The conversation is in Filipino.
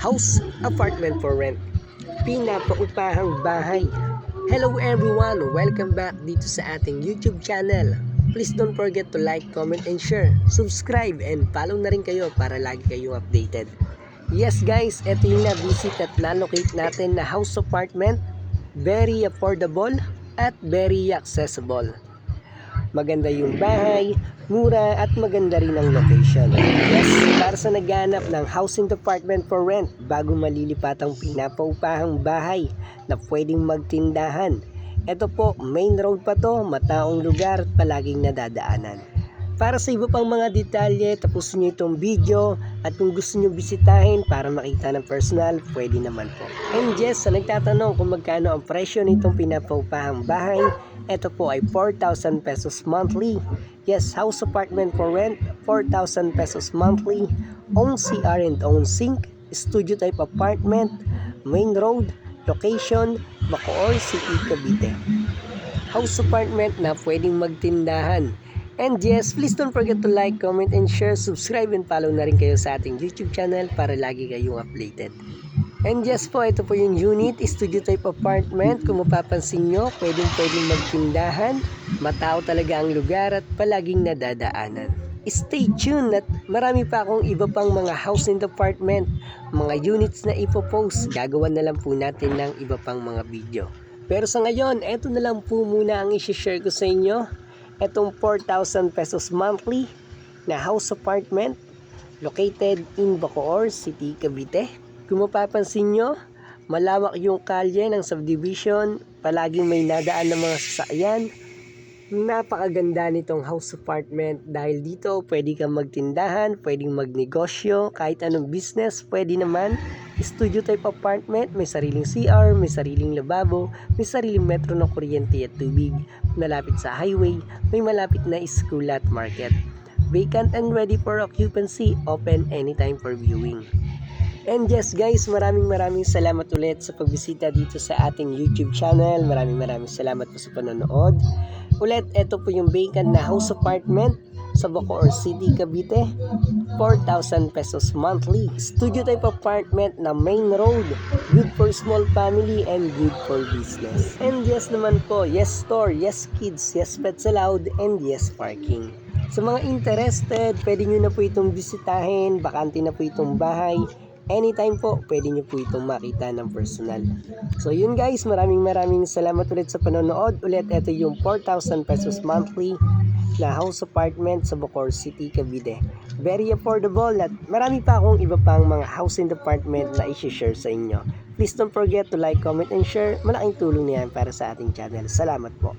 house, apartment for rent, pinapaupahang bahay. Hello everyone! Welcome back dito sa ating YouTube channel. Please don't forget to like, comment, and share. Subscribe and follow na rin kayo para lagi kayong updated. Yes guys, ito yung na-visit at na-locate natin na house apartment. Very affordable at very accessible. Maganda yung bahay, mura at maganda rin ang location. Yes, para sa naghahanap ng housing department for rent bago malilipat ang pinapaupahang bahay na pwedeng magtindahan. Ito po, main road pa to, mataong lugar at palaging nadadaanan. Para sa iba pang mga detalye, tapusin nyo itong video at kung gusto nyo bisitahin para makita ng personal, pwede naman po. And yes, sa nagtatanong kung magkano ang presyo nitong pinapaupahang bahay, ito po ay 4,000 pesos monthly. Yes, house apartment for rent, 4,000 pesos monthly. Own CR and own sink, studio type apartment, main road, location, Bacoor City, Cavite. House apartment na pwedeng magtindahan. And yes, please don't forget to like, comment, and share, subscribe, and follow na rin kayo sa ating YouTube channel para lagi kayong updated. And yes po, ito po yung unit, studio type apartment. Kung mapapansin nyo, pwedeng magtindahan. Matao talaga ang lugar at palaging nadadaanan. Stay tuned at marami pa akong iba pang mga housing department, mga units na ipopost. Gagawan na lang po natin ng iba pang mga video. Pero sa ngayon, ito na lang po muna ang isi-share ko sa inyo. Itong 4,000 pesos monthly na house apartment located in Bacoor City, Cavite. Kung mapapansin nyo, malawak yung kalye ng subdivision, palaging may nadaan ng mga sasakyan. Napakaganda nitong house apartment dahil dito pwede kang magtindahan, pwedeng magnegosyo, kahit anong business pwede naman. Studio type apartment, may sariling CR, may sariling lababo, may sariling metro ng kuryente at tubig, malapit sa highway, may malapit na school at market. Vacant and ready for occupancy, open anytime for viewing. And yes guys, maraming salamat ulit sa pagbisita dito sa ating YouTube channel. Maraming salamat po sa panonood. Ulit, ito po yung vacant na house apartment sa Bacoor City, Cavite. 4,000 pesos monthly. Studio type apartment na main road. Good for small family and good for business. And yes naman po, yes store, yes kids, yes pets allowed, and yes parking. Sa mga interested, pwede nyo na po itong bisitahin. Bakante na po itong bahay. Anytime po, pwede nyo po itong makita ng personal. So yun guys, maraming salamat ulit sa panonood. Ulit, ito yung 4,000 pesos monthly na house apartment sa Bacoor City, Cavite. Very affordable at marami pa akong iba pang mga housing department na i-share sa inyo. Please don't forget to like, comment, and share. Malaking tulong na yan para sa ating channel. Salamat po.